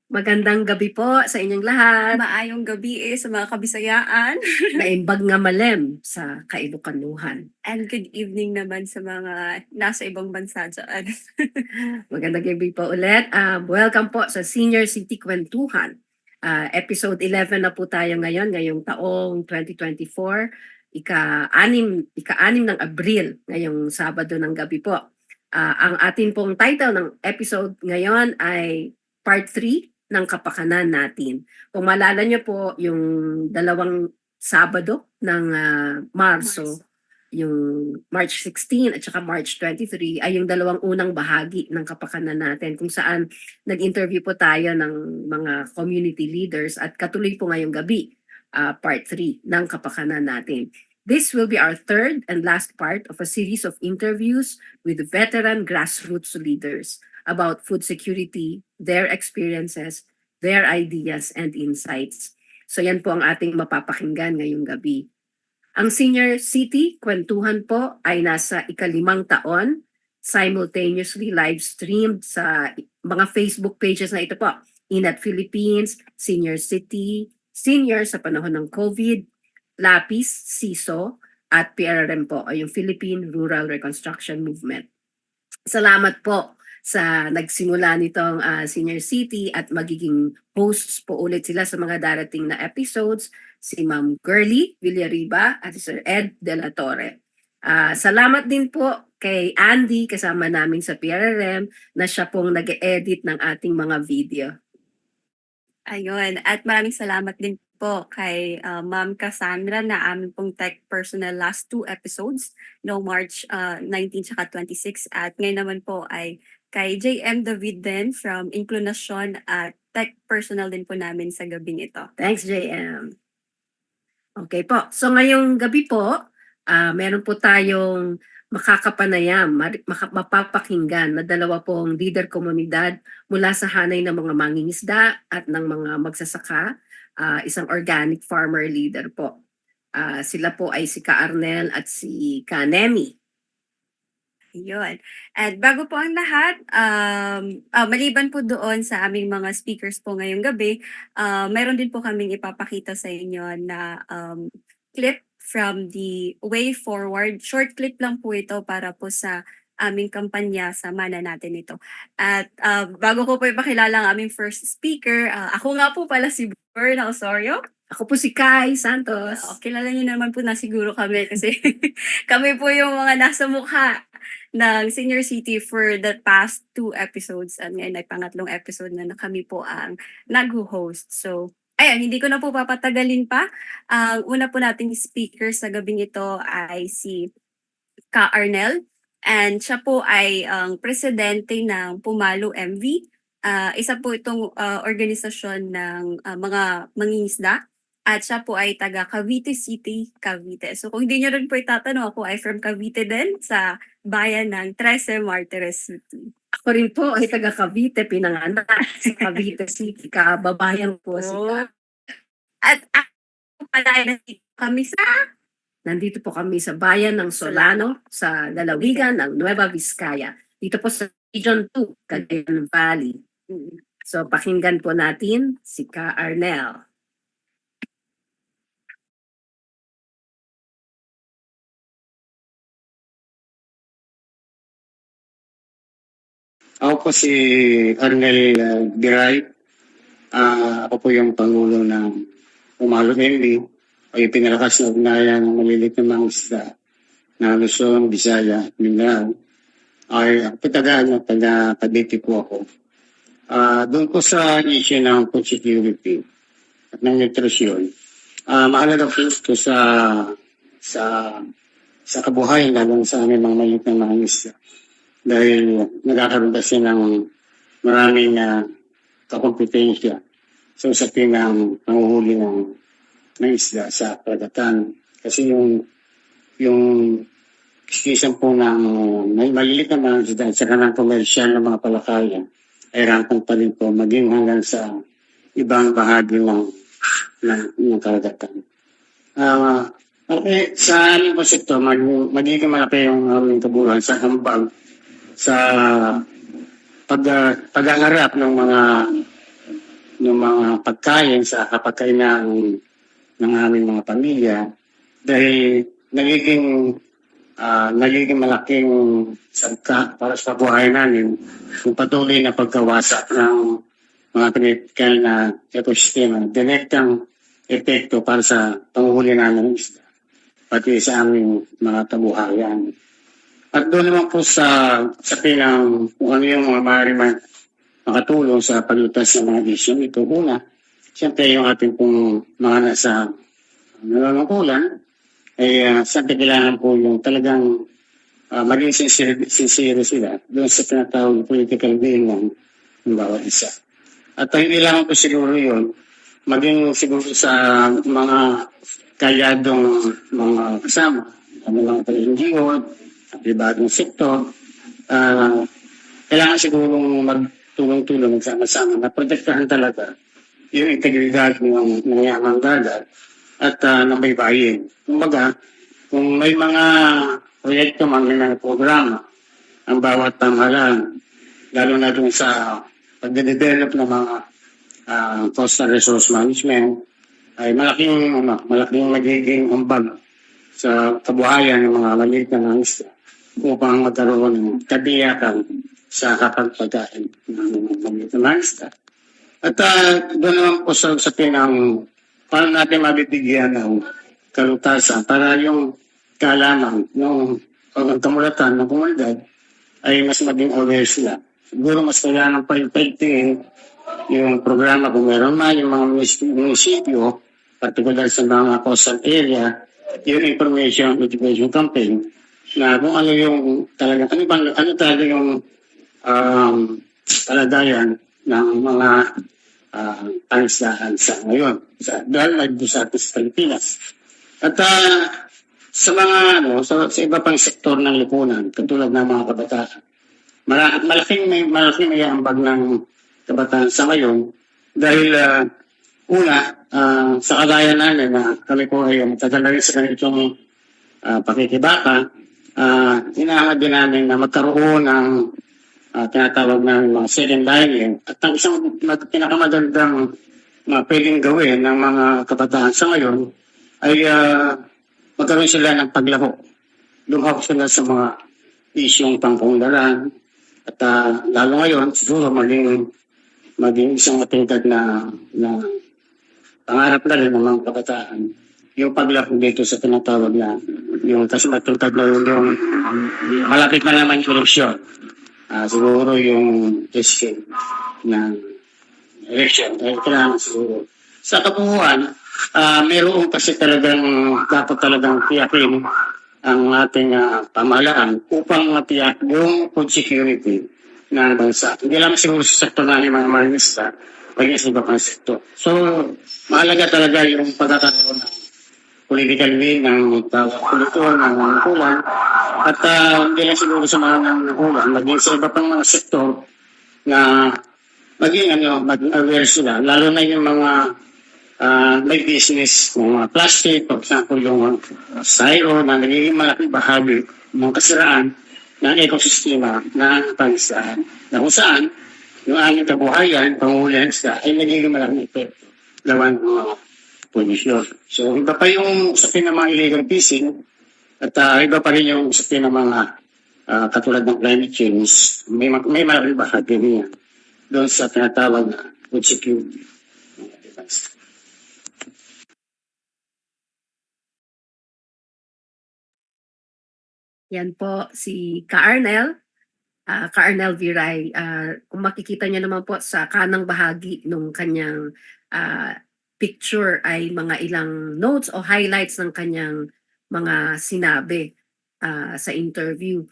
Magandang gabi po sa inyong lahat. Maayong gabi sa mga kabisayaan. Naimbag nga malem sa Kailukanuhan. And good evening naman sa mga nasa ibang bansa dyan. Magandang gabi po ulit. Welcome po sa Senior City Kwentuhan. Episode 11 na po tayo ngayon, ngayong taong 2024. Ika-anim ng Abril, ngayong Sabado ng gabi po. Ang atin pong title ng episode ngayon ay Part 3 ng kapakanan natin. Kung maalala niyo po, yung dalawang Sabado ng Marso, yung March 16 at saka March 23 ay yung dalawang unang bahagi ng kapakanan natin kung saan nag-interview po tayo ng mga community leaders at katuloy po ngayong gabi, part 3 ng kapakanan natin. This will be our third and last part of a series of interviews with veteran grassroots leaders about food security, their experiences, their ideas and insights. So yan po ang ating mapapakinggan ngayong gabi. Ang Senior City Kwentuhan po ay nasa ika-5 taon, simultaneously live streamed sa mga Facebook pages na ito po. Inat Philippines, Senior City, Senior sa panahon ng COVID, Lapis, SISO, at PRRM po, o yung Philippine Rural Reconstruction Movement. Salamat po sa nagsimula nitong Senior City at magiging hosts po ulit sila sa mga darating na episodes, si Ma'am Girly Villariba at Sir Ed De La Torre. Salamat din po kay Andy kasama namin sa PRRM na siya pong nag-edit ng ating mga video. Ayun, at maraming salamat din po kay Ma'am Cassandra na aming pong tech personnel last 2 episodes, no March 19 at 26. At ngayon naman po ay kay JM David din from Inclination at tech personnel din po namin sa gabing ito. Thanks, JM. Okay po. So ngayong gabi po, meron po tayong makakapanayam, mapapakinggan na dalawa pong leader komunidad mula sa hanay ng mga mangingisda at ng mga magsasaka, isang organic farmer leader po. Sila po ay si Ka Arnel at si Ka Nemi. Yun. At bago po ang lahat, maliban po doon sa aming mga speakers po ngayong gabi, meron din po kaming ipapakita sa inyo na clip from the Way Forward. Short clip lang po ito para po sa aming kampanya sa Mana Natin ito. At bago ko po ipakilala ang aming first speaker, ako nga po pala si Berna Osorio. Ako po si Kai Santos. Kilala niyo naman po na siguro kami kasi kami po yung mga nasa mukha ng Senior City for the past 2 episodes. At ngayon ay pangatlong episode na kami po ang nag-host. So, ayan, hindi ko na po papatagalin pa. Ang una po nating speaker sa gabing ito ay si Ka Arnel. And siya po ay ang presidente ng Pumalo MV. Isa po itong organisasyon ng mga mangingisda. At siya po ay taga Cavite City, Cavite. So kung hindi nyo rin po itatanong, ako ay from Cavite din sa bayan ng Trece Martires City. Ako rin po ay taga Cavite, pinanganak sa Cavite City, kababayan po si Ka. At ako pala ay nandito po kami sa bayan ng Solano, sa lalawigan ng Nueva Vizcaya. Dito po sa Region 2, Cagayan Valley. So pakinggan po natin si Ka Arnel. Ako po si Arnel Biray. Ako po yung Pangulo ng Pumalo MB o yung pinalakas na ugnayan ng malilit na mga isda na Luzon, Visaya, Mindanao. Ako po taga Cavite po ako. Doon po sa issue ng food security at ng nutrisyon, mahalaga po ito sa kabuhayan lalo sa aming mga maliit na mga isda. Dahil nagkakaroon kasi ng maraming kakompetensya sa usapin ng panguhuli ng isda sa karagatan. Kasi yung istisan po ng maliliit na mga isda at saka ng komersyal na mga palakayan ay rampant pa rin po maging hanggang sa ibang bahagi ng karagatan. Okay, sa aming po sektor, magiging malaki yung aming kabuuan sa hambag sa pag-angarap ng mga ng mga pagkain sa kapagkainan ng aming mga pamilya dahil nagiging malaking sagka para sa buhay namin yung patuloy na pagkawasak ng mga critical na ekosistema, direktang epekto para sa panguhuli namin ng isda, pati sa aming mga kabuhayan. At doon naman po sa pinang kung ano yung mga maaari makatulong sa paglutas ng mga issue ito. Una, siyempre yung ating pong mga nasa nanunungkulan, ay siyempre kailangan po yung talagang maging sincere sila doon sa tinatawag na political will ng bawat isa. At hindi lang po siguro yun, maging siguro sa mga kalyadong mga kasama, mga NGO, pribadong sektor, kailangan siguro magtulong-tulong, magsama-sama na protektahan talaga yung integridad ng yamang dagat at ng baybayin. Kumbaga, kung may mga proyekto, may mga programa, ang bawat pamahalaan, lalo na dun sa pagde-develop ng mga coastal resource management, ay malaking magiging ambag sa kabuhayan ng mga maliit na mga isla upang magkaroon ng kabiyakan sa kapagpagkain ng mga maliit na mga isla. At doon naman po sa pinang paano natin mabibigyan ng kalutasan para yung kaalaman ng kamulatan ng komunidad ay mas maging aware sila. Siguro mas kailangan pa yung programa kung meron man yung mga munisipyo, particular sa mga coastal area, yung information education campaign na kung ano yung talaga, ano talaga yung kalagayan ng mga pangisdaan sa ngayon, dahil sa Pilipinas. At sa mga sa iba pang sektor ng lipunan, katulad ng mga kabataan, malaking may ambag ng kabataan sa ngayon dahil una, sa kagaya namin na kami po ay matagal na rin sa ganitong pakikibaka, hinahangad din namin na magkaroon ng tinatawag namin mga second lining at ang isang pinakamagandang pwedeng gawin ng mga kabataan sa ngayon ay magkaroon sila ng paglahok. Lumahok sila sa mga isyong pangkungdaran at lalo ngayon siguro maging isang matindad na pangarap na rin ng mga kabataan yung paglahok dito sa tinatawag na yung kasi matutag na yung malapit na naman yung eleksyon. Siguro yung testing ng election. Kailangan siguro. Sa kabuuan, mayroon kasi dapat talagang tiyakin ang ating pamahalaan upang matiyak yung food security ng bansa. Hindi lang siguro sa sektor na ng mga marinista, pag sa iba pang sektor. So, mahalaga talaga yung pagkakaroon ng political will ng kulito, ng kulang, at hindi lang siguro sa mga kulang, maging sa iba pang mga sektor na maging aware sila, lalo na yung mga may business, mga plastic, for example, yung styro na nagiging malaking bahagi ng kasiraan ng ekosistema ng pangisdaan, na kung saan yung aming kabuhayan, pangulan isda, ay nagiging malaking epekto lawan ng mga pollution. So, iba pa yung usapin ng mga illegal fishing at iba pa rin yung usapin ng mga katulad ng climate change. May malaking bahagi niya doon sa tinatawag na food security. Yan po si Ka-Arnel. Ka-Arnel Viray. Kung makikita niyo naman po sa kanang bahagi ng kanyang picture ay mga ilang notes o highlights ng kanyang mga sinabi sa interview.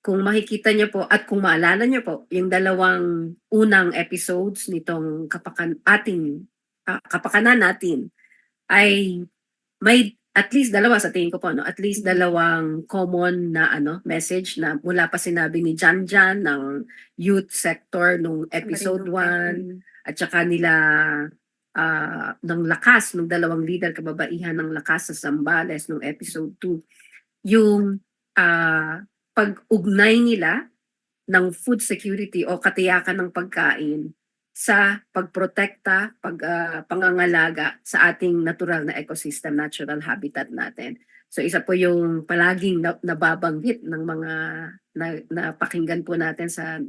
Kung makikita niyo po at kung maalala niyo po, yung dalawang unang episodes nitong kapakanan natin ay may at least dalawa sa tingin ko po, no? At least dalawang common na message na mula pa sinabi ni Jan ng youth sector nung episode 1 at saka nila ng lakas ng dalawang leader kababaihan ng lakas sa Zambales nung episode 2. Yung pag-ugnay nila ng food security o katiyakan ng pagkain sa pagprotekta, pangangalaga sa ating natural na ecosystem, natural habitat natin. So isa po yung palaging nababanggit ng mga napakinggan po natin sa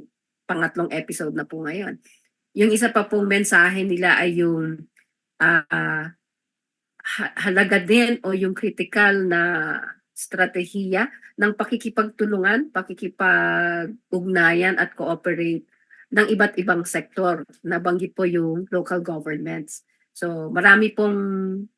pangatlong episode na po ngayon. Yung isa pa pong mensahe nila ay yung halaga din o yung critical na strategiya ng pakikipagtulungan, pakikipag-ugnayan at cooperate ng iba't ibang sektor. Nabanggit po yung local governments. So marami pong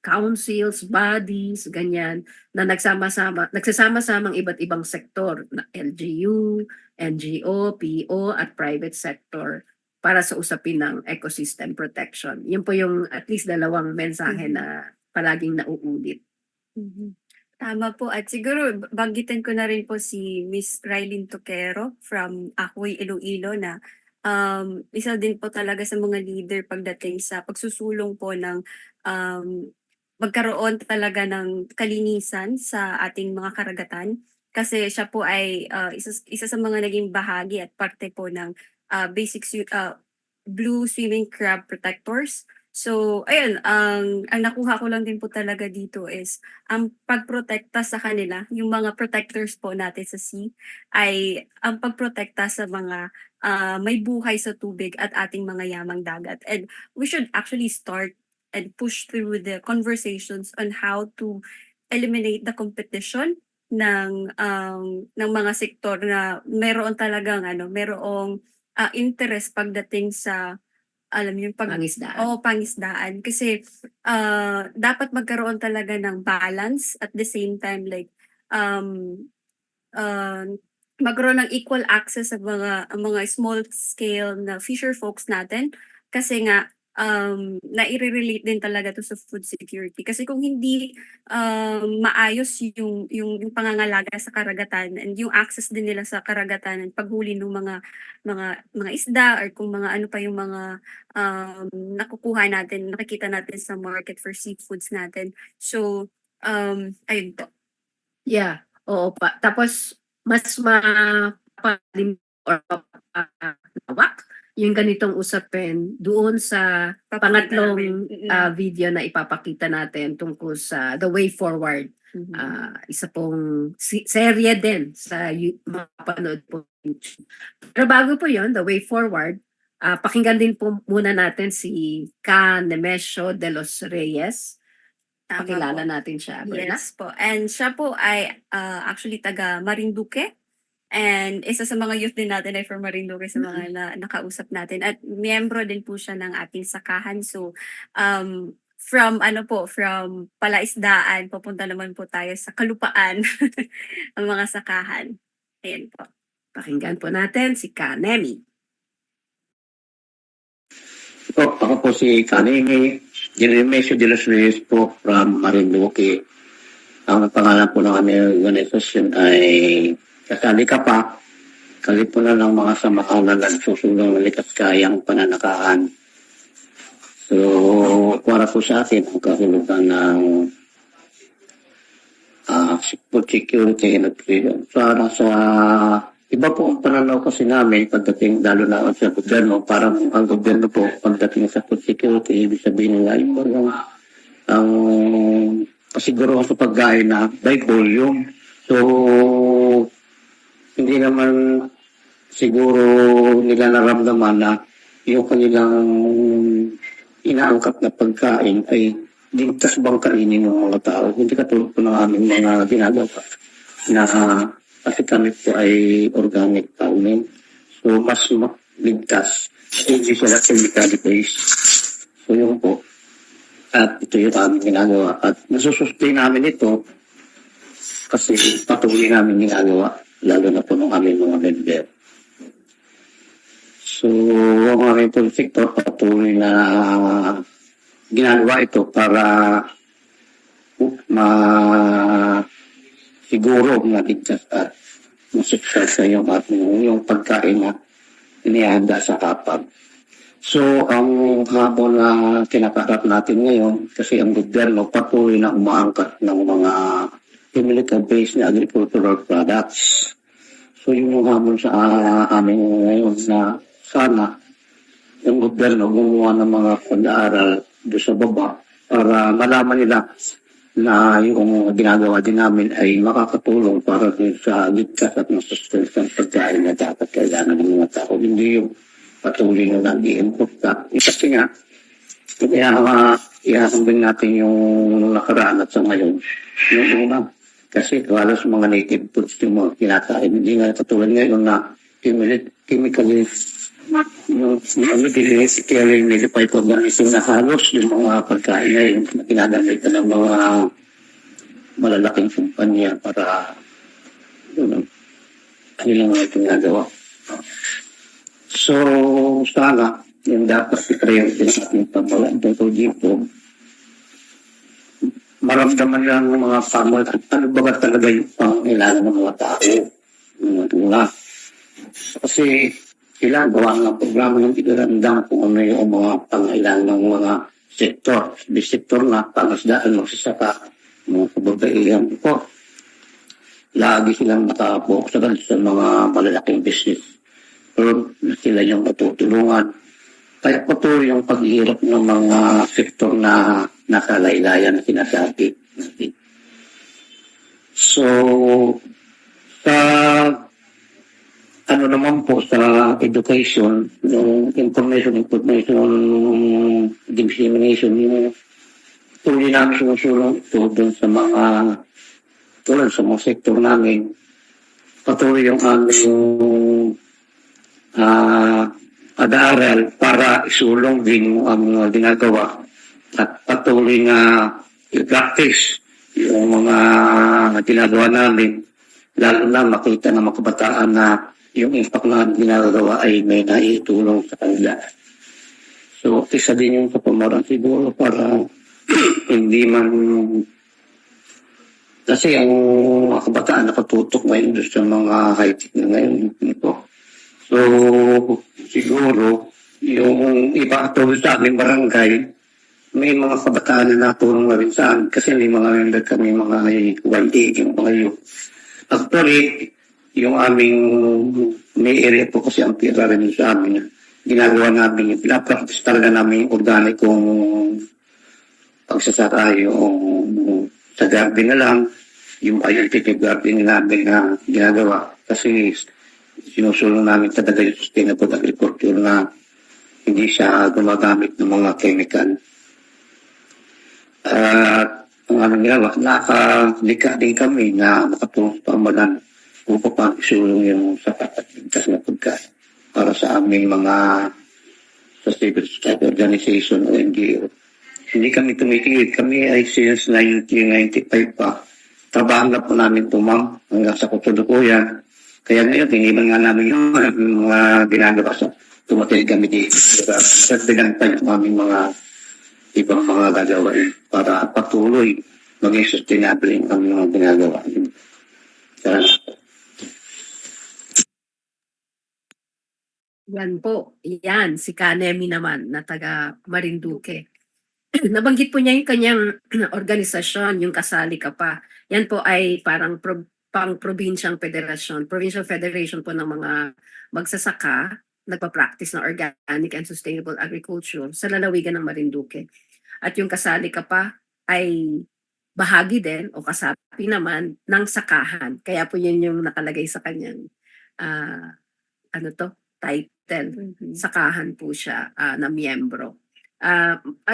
councils, bodies, ganyan na nagsasama-samang iba't ibang sektor na LGU, NGO, PO at private sector para sa usapin ng ecosystem protection. Yun po yung at least dalawang mensahe na palaging nauulit. Mhm. Tama po at siguro banggitin ko na rin po si Miss Rylin Toquero from Ahoy, Iloilo na isa din po talaga sa mga leader pagdating sa pagsusulong po ng magkaroon talaga ng kalinisan sa ating mga karagatan kasi siya po ay isa sa mga naging bahagi at parte po ng Blue Swimming Crab Protectors. So, ayun, ang nakuha ko lang din po talaga dito is ang pagprotekta sa kanila, yung mga protectors po natin sa sea, ay ang pagprotekta sa mga may buhay sa tubig at ating mga yamang dagat. And we should actually start and push through the conversations on how to eliminate the competition ng mga sektor na meron talagang merong interest pagdating sa alam yung Pangisdaan. pangisdaan kasi dapat magkaroon talaga ng balance at the same time like um uh, magkaroon ng equal access sa mga small scale na fisher folks natin kasi nga nai-relate din talaga to sa food security kasi kung hindi maayos yung pangangalaga sa karagatan and yung access din nila sa karagatan and paghuli ng mga isda or kung mga ano pa yung mga nakukuha natin, nakikita natin sa market for seafoods natin. So, ayun po. Yeah, oo pa. Tapos mas mapapalim or mapapalawak yung ganitong usapin doon sa pangatlong video na ipapakita natin tungkol sa The Way Forward. Isa pong serye din sa mapapanood po YouTube. Pero bago po yon The Way Forward, pakinggan din po muna natin si Ka Nemesio de los Reyes. Tama Pakilala po. natin siya, Berna. Yes po. And siya po ay actually taga Marinduque. And isa sa mga youth din natin ay from Marinduque sa mga nakausap natin. At miyembro din po siya ng ating sakahan. So, from palaisdaan, papunta naman po tayo sa kalupaan ang mga sakahan. Ayan po. Pakinggan po natin si Ka Nemi. Ako po si Kanini, Jeremesio de los Reyes po from Marinduque. Ang pangalan po ng aming organisasyon ay Kasali Ka Pa, kalipunan ng mga samahan na nagsusulong ng likas kayang pananakaan. So, para po sa atin ang kahulugan ng food security and nutrition. Para sa iba po ang pananaw kasi namin pagdating lalo na sa gobyerno, parang ang gobyerno po pagdating sa food security, ibig sabihin nila yung ang kasiguruhan sa pagkain na by volume. So, hindi naman siguro nila naramdaman na yung kanilang inaangkat na pagkain ay ligtas bang kainin ng mga tao. Hindi katulad po ng aming mga ginagawa na kasi kami po ay organic farming. So, mas ligtas. Hindi sila chemically based. So, yun po. At ito yung aming ginagawa. At nasusustain namin ito kasi patuloy namin ginagawa. Lalo na po ng aming mga member. So, ang aming food sector patuloy na ginagawa ito para siguro na ligtas at masuksesa yung pagkain na inihanda sa kapag. So, ang habon na kinakarap natin ngayon, kasi ang gobyerno patuloy na umaangkat ng mga chemical-based na agricultural products. So, yun yung hamon sa amin ngayon na sana yung gobyerno gumawa ng mga pag-aaral doon sa baba para malaman nila na yung ginagawa din namin ay makakatulong para din sa ligtas at masustansang pagkain na dapat kailangan ng mga tao. Hindi yung patuloy na nag-i-import ka. Kasi nga, kaya ihahambing natin yung nakaraan at sa ngayon. Yung una, kasi halos mga native foods yung mga kinakain. Hindi nga katulad ngayon na chemically nilipay organism na halos yung mga pagkain na yung ginagamit ng mga malalaking kumpanya para kanilang mga ginagawa. So, sana, yung dapat i-priority ng ating pamalaan tungkol dito, maramdaman lang ng mga pamalaan at ano ba talaga yung pangailangan ng mga tao, ng mga tula. Kasi sila gawa ng programa ng itiramdam kung ano yung mga pangailangan ng mga sektor. Di sektor na pangasdaan magsasaka, mga kababaihan po. Lagi silang nakapoksagan sa mga malalaking business. Pero sila yung natutulungan. Kaya patuloy yung paghihirap ng mga sektor na nakalaylayan na sinasabi natin. So, sa ano naman po sa education, yung information dissemination, yung tuloy namin sinusulong ito doon sa mga tulad sa mga sektor namin. Patuloy yung aming pag-aaral para isulong din ang mga ginagawa at patuloy na i-practice yung mga ginagawa namin, lalo na makita ng mga kabataan na yung impact na ginagawa ay may naitulong sa kanila. So, isa din yung kapamaran siguro para hindi man kasi ang mga kabataan nakatutok ngayon sa mga high-tech na ngayon ito. So, siguro, yung iba tulad sa aming barangay, may mga kabataan na natulong na rin sa amin kasi may mga member kami, mga 1A, yung mga yun. Actually, yung aming may area po kasi ang pira rin sa amin. Ginagawa namin, pinapractice talaga namin yung organikong pagsasaka, yung sa garden na lang, yung scientific garden namin na ginagawa. Kasi sinusulong namin talaga yung sustainable agriculture na hindi siya gumagamit ng mga chemical. At ang aming ginawa, nakadika din kami na makatulong sa pamalan upang isulong yung sapat at ligtas na pagkain para sa aming mga sa civil society organization o NGO. Hindi kami tumitigil. Kami ay since 1995 pa. Trabahan na po namin ito, ma'am, hanggang sa kutudukuyan. Kaya ngayon, hiniman nga namin yung mga ginagawa sa tumatil kami dito. Sa pinagtay ng aming mga ibang mga gagawain para patuloy maging sustainable ang mga ginagawa. Yan po. Yan, si Kanemi naman na taga Marinduque. Nabanggit po niya yung kanyang organisasyon, yung Kasali Ka Pa. Yan po ay parang pang-probinsyang federasyon, provincial federation po ng mga magsasaka, nagpa-practice ng organic and sustainable agriculture sa lalawigan ng Marinduque. At yung Kasali Ka Pa ay bahagi din o kasapi naman ng sakahan. Kaya po yun yung nakalagay sa kanyang title. Sakahan po siya na miyembro.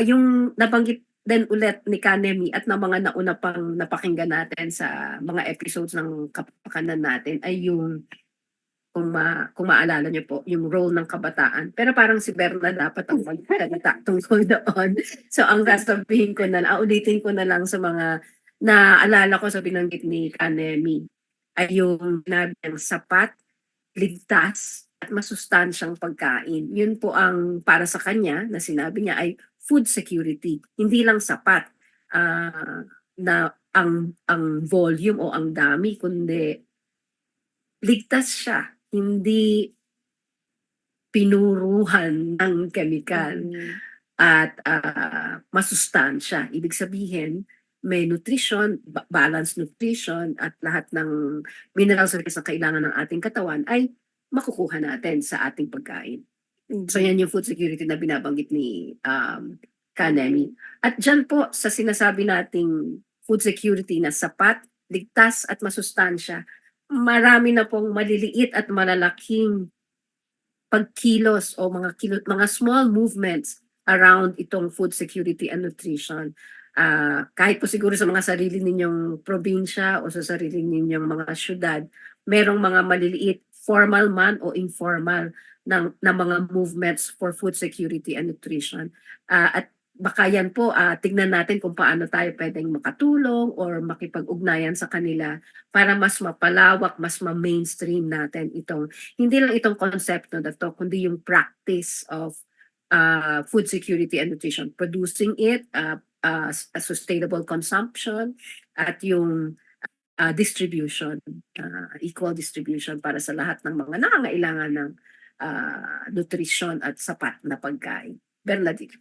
Yung nabanggit din ulit ni Kanemi at ng mga nauna pang napakinggan natin sa mga episodes ng kapakanan natin ay yung kung maalala niyo po, yung role ng kabataan. Pero parang si Berna dapat ang magsalita tungkol doon. So ang sasabihin ko na, ulitin ko na lang sa mga naalala ko sa binanggit ni Kanemi ay yung sinabi ng sapat, ligtas, at masustansyang pagkain. Yun po ang para sa kanya na sinabi niya ay food security. Hindi lang sapat na ang volume o ang dami, kundi ligtas siya. Hindi pinuruhan ng chemical at masustansya. Ibig sabihin, may nutrition, balanced nutrition at lahat ng minerals na kailangan ng ating katawan ay makukuha natin sa ating pagkain. So yan yung food security na binabanggit ni Kanemi. At dyan po sa sinasabi nating food security na sapat, ligtas at masustansya, marami na pong maliliit at malalaking pagkilos o mga small movements around itong food security and nutrition. Kahit po siguro sa mga sarili ninyong probinsya o sa sarili ninyong mga syudad, merong mga maliliit, formal man o informal na mga movements for food security and nutrition. At baka yan po, tignan natin kung paano tayo pwedeng makatulong or makipag-ugnayan sa kanila para mas mapalawak, mas ma-mainstream natin itong hindi lang itong konsepto na to, kundi yung practice of food security and nutrition, producing it, a sustainable consumption, at yung distribution, equal distribution para sa lahat ng mga nangangailangan ng nutrition at sapat na pagkain. Bernadette.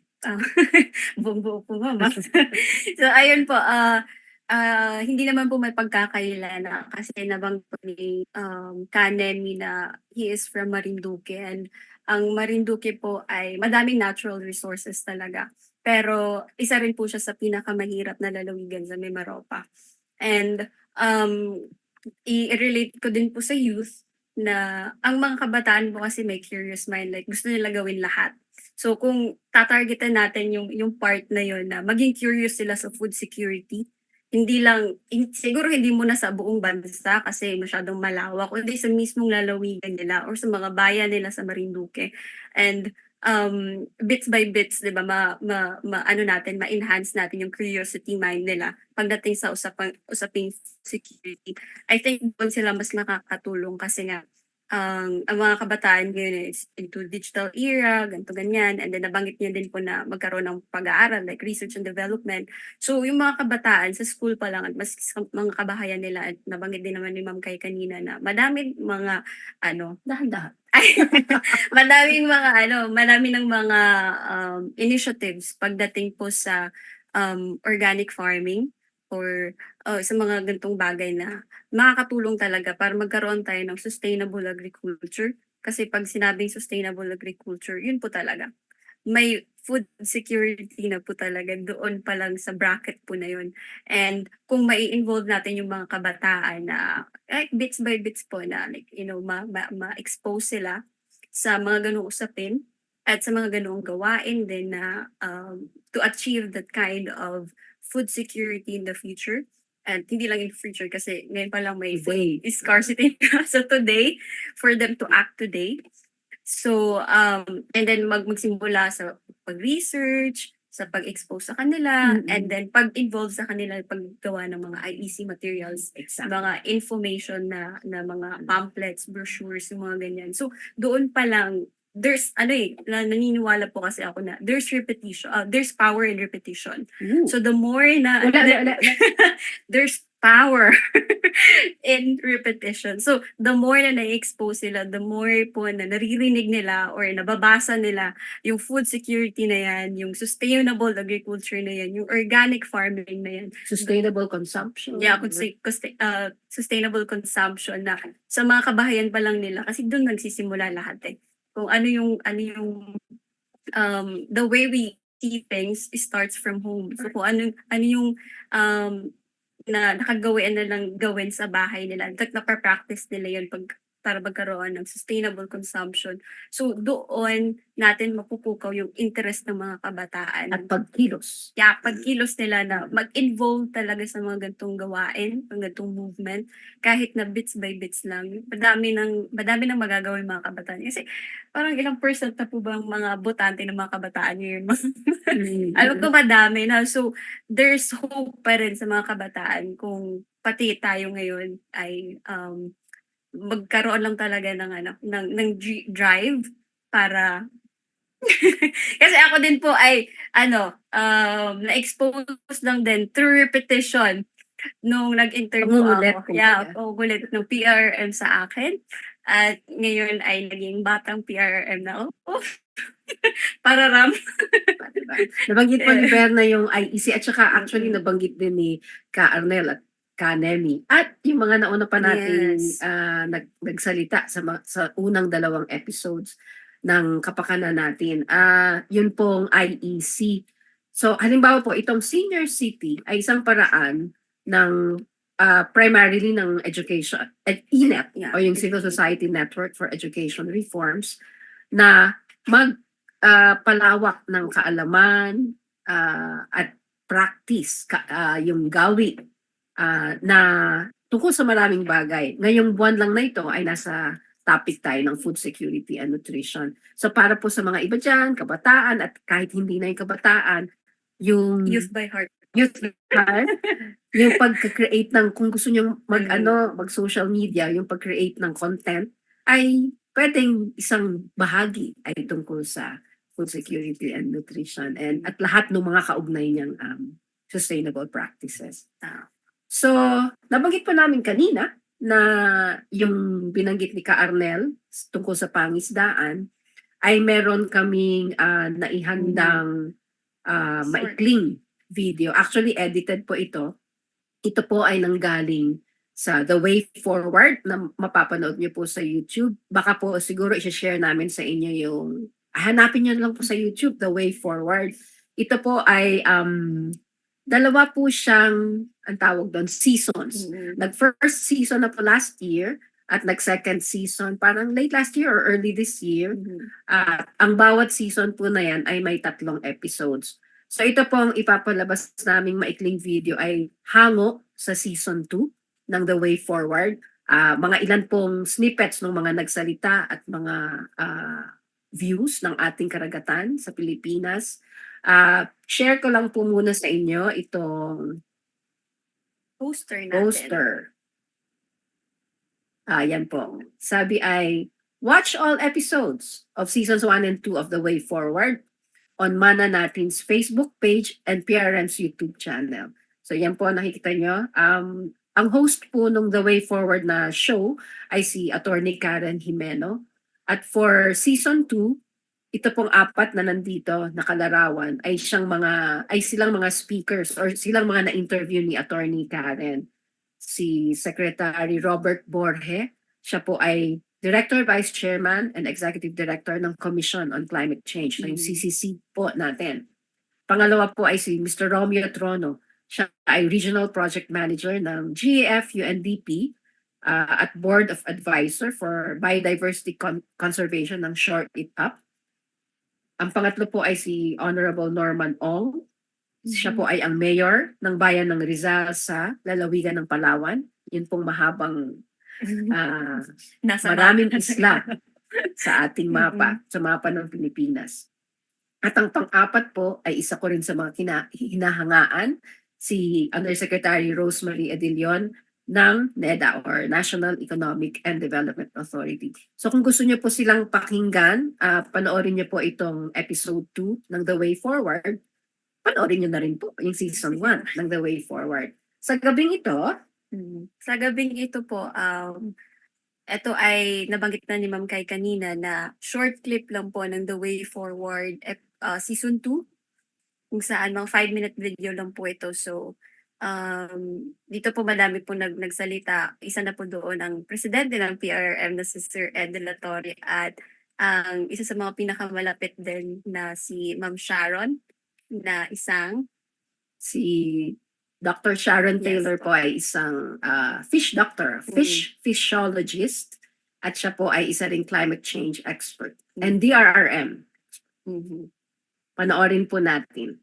Buong-buo po, ma'am. So, ayun po, hindi naman po may pagkakaila na kasi nabanggit po ni Kanemi na he is from Marinduque, and ang Marinduque po ay madaming natural resources talaga. Pero isa rin po siya sa pinakamahirap na lalawigan sa Mimaropa. And i-relate ko din po sa youth na ang mga kabataan po kasi may curious mind, like gusto nila gawin lahat. So kung tatargetan natin yung part na yon na maging curious sila sa food security, hindi lang, siguro hindi muna sa buong bansa kasi masyadong malawak, kundi sa mismong lalawigan nila or sa mga bayan nila sa Marinduque. And bits by bits, di ba, ano natin, ma-enhance natin yung curiosity mind nila pagdating sa usaping security. I think doon sila mas nakakatulong kasi nga, ang mga kabataan ngayon is into digital era, ganito ganyan, and then nabanggit niya din po na magkaroon ng pag-aaral like research and development. So yung mga kabataan sa school pa lang at mas mga kabahayan nila, at nabanggit din naman ni Ma'am Kay kanina na madaming mga Dahan-dahan. madami ng mga initiatives pagdating po sa organic farming or sa mga ganitong bagay na makakatulong talaga para magkaroon tayo ng sustainable agriculture. Kasi pag sinabing sustainable agriculture, yun po talaga. May food security na po talaga doon pa lang sa bracket po na yun. And kung mai-involve natin yung mga kabataan na like bits by bits po na like, ma-expose sila sa mga ganung usapin at sa mga ganoong gawain din na to achieve that kind of food security in the future. And hindi lang in the future kasi ngayon pa lang may food scarcity. So today, for them to act today. So, and then magsimula sa pag-research, sa pag-expose sa kanila, and then pag-involve sa kanila paggawa ng mga IEC materials, mga information na mga pamphlets, brochures, yung mga ganyan. So, doon pa lang, there's, naniniwala po kasi ako na there's repetition, there's power in repetition. So, the more na, there's power in repetition. So, the more na na-expose sila, the more po na naririnig nila or nababasa nila yung food security na yan, yung sustainable agriculture na yan, yung organic farming na yan. Sustainable consumption. Yeah, I could say sustainable consumption na sa mga kabahayan pa lang nila kasi doon nagsisimula lahat eh. Kung ano yung the way we see things starts from home. So kung ano yung na nakagawian na lang gawin sa bahay nila. Napapractice nila yun para magkaroon ng sustainable consumption. So doon natin mapupukaw yung interest ng mga kabataan. At pagkilos. Yeah, pagkilos nila na mag-involve talaga sa mga gantong gawain, mga gantong movement, kahit na bits by bits lang. Madami nang magagawin mga kabataan. Kasi parang ilang percent na po bang mga botante ng mga kabataan ngayon? Alam ko madami na. So, there's hope pa rin sa mga kabataan kung pati tayo ngayon ay magkaroon lang talaga ng drive para kasi ako din po ay na-expose lang din through repetition nung nag-interview ako. Yeah, ulit ng PRM sa akin. At ngayon ay naging batang PRM na ako. Para Ram. Nabanggit po ni Berna yung IEC at saka actually nabanggit din ni Ka Arnel at Kanemi. At yung mga nauna pa natin nagsalita sa unang dalawang episodes ng kapakanan natin. Yun pong IEC. So halimbawa po, itong senior city ay isang paraan ng primarily ng education, ENET, Yeah. o yung Civil Society Network for Education Reforms, na palawak ng kaalaman at practice, yung gawi na tungkol sa maraming bagay. Ngayong buwan lang na ito ay nasa topic tayo ng food security and nutrition. So para po sa mga iba dyan, kabataan at kahit hindi na yung kabataan, yung Youth by heart. youth heart, yung pag-create ng, kung gusto nyo Mm. mag-social media, yung pag-create ng content, ay pwedeng isang bahagi ay tungkol sa food security and nutrition and at lahat ng mga kaugnay niyang sustainable practices. So, nabanggit po namin kanina na yung binanggit ni Ka Arnel tungkol sa pangisdaan ay meron kaming naihandang maikling video. Actually, edited po ito. Ito po ay nanggaling sa The Way Forward na mapapanood niyo po sa YouTube. Baka po siguro i-share namin sa inyo yung, hanapin niyo lang po sa YouTube, The Way Forward. Ito po ay dalawa po siyang, ang tawag doon, seasons. Nag-first season na po last year at nag-second season parang late last year or early this year. Ang bawat season po na yan ay may 3 episodes. So ito pong ipapalabas naming maikling video ay hango sa season 2 ng The Way Forward. Mga ilan pong snippets ng mga nagsalita at mga views ng ating karagatan sa Pilipinas. Share ko lang po muna sa inyo itong Poster natin. poster. Yan po. Sabi ay, watch all episodes of seasons 1 and 2 of The Way Forward on Mana Natin's Facebook page and PRM's YouTube channel. So yan po, nakikita nyo. Ang host po nung The Way Forward na show ay si Attorney Karen Jimeno. At for season 2, ito pong 4 na nandito, nakalarawan, ay silang mga speakers or silang mga na-interview ni Attorney Karen. Si Secretary Robert Borge, siya po ay Director, Vice Chairman, and Executive Director ng Commission on Climate Change, yung CCC po natin. Pangalawa po ay si Mr. Romeo Trono. Siya ay Regional Project Manager ng GAF UNDP at Board of Advisor for Biodiversity Conservation ng Short It Up. Ang pangatlo po ay si Honorable Norman Ong. Siya po ay ang mayor ng bayan ng Rizal sa lalawigan ng Palawan. Yun pong mahabang maraming isla sa ating mapa, sa mapa ng Pilipinas. At ang pang-apat po ay isa ko rin sa mga hinahangaan, si Undersecretary Rosemary Edilion ng NEDA or National Economic and Development Authority. So kung gusto niyo po silang pakinggan, panoorin niyo po itong episode 2 ng The Way Forward. Panoorin niyo na rin po yung season 1 ng The Way Forward. Sa gabing ito po, ito ay nabanggit na ni Ma'am Kai kanina na short clip lang po ng The Way Forward season 2, kung saan mga 5-minute video lang po ito. So, dito po madami po nagsalita. Isa na po doon ang presidente ng PRRM na si Sir Ed De La Torre at ang isa sa mga pinakamalapit din na si Ma'am Sharon na si Dr. Sharon Taylor po ay isang fish doctor, fishologist, at siya po ay isa ring climate change expert and DRRM. Panoorin po natin.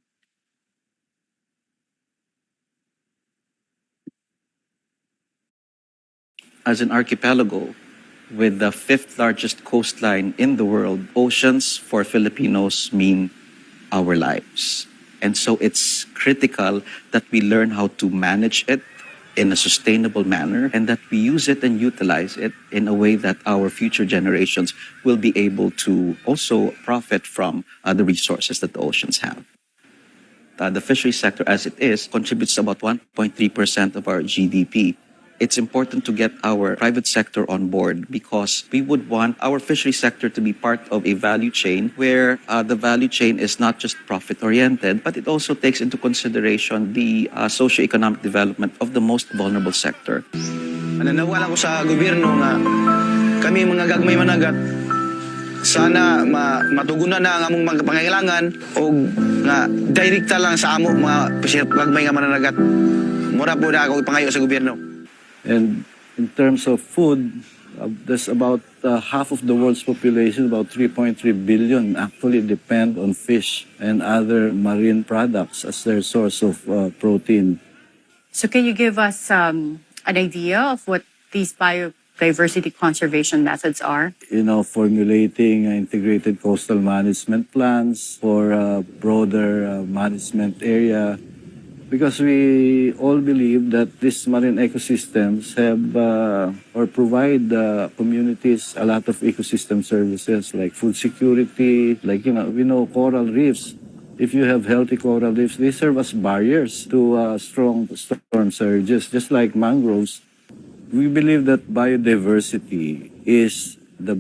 As an archipelago with the 5th largest coastline in the world, oceans for Filipinos mean our lives. And so it's critical that we learn how to manage it in a sustainable manner and that we use it and utilize it in a way that our future generations will be able to also profit from the resources that the oceans have. The fisheries sector as it is contributes about 1.3% of our GDP. It's important to get our private sector on board because we would want our fishery sector to be part of a value chain where the value chain is not just profit-oriented, but it also takes into consideration the socio-economic development of the most vulnerable sector. Nanawala ko sa gobyerno nga kami mga gagmay managat sana matugunan na ang among mga pangailangan o nga direkta lang sa amo mga gagmay nga mananagat. Mura po na ako ipangayo sa gobyerno. And in terms of food, there's about half of the world's population, about 3.3 billion, actually depend on fish and other marine products as their source of protein. So can you give us an idea of what these biodiversity conservation methods are? Formulating integrated coastal management plans for a broader management area. Because we all believe that these marine ecosystems have or provide communities a lot of ecosystem services like food security, like, we know coral reefs. If you have healthy coral reefs, they serve as barriers to strong storm surges, just like mangroves. We believe that biodiversity is the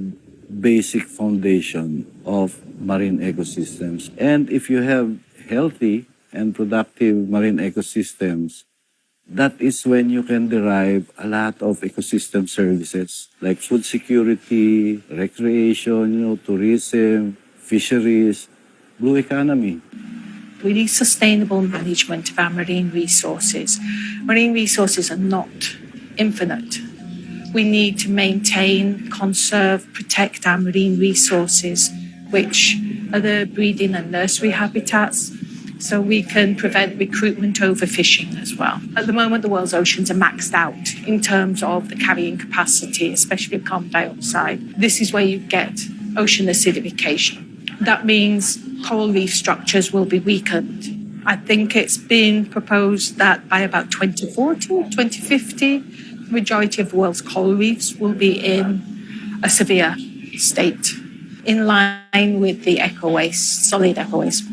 basic foundation of marine ecosystems. And if you have healthy and productive marine ecosystems, that is when you can derive a lot of ecosystem services like food security, recreation, tourism, fisheries, blue economy. We need sustainable management of our marine resources. Marine resources are not infinite. We need to maintain, conserve, protect our marine resources, which are the breeding and nursery habitats, so we can prevent recruitment overfishing as well. At the moment, the world's oceans are maxed out in terms of the carrying capacity, especially of carbon dioxide. This is where you get ocean acidification. That means coral reef structures will be weakened. I think it's been proposed that by about 2040, 2050, the majority of the world's coral reefs will be in a severe state, in line with the eco waste, solid eco waste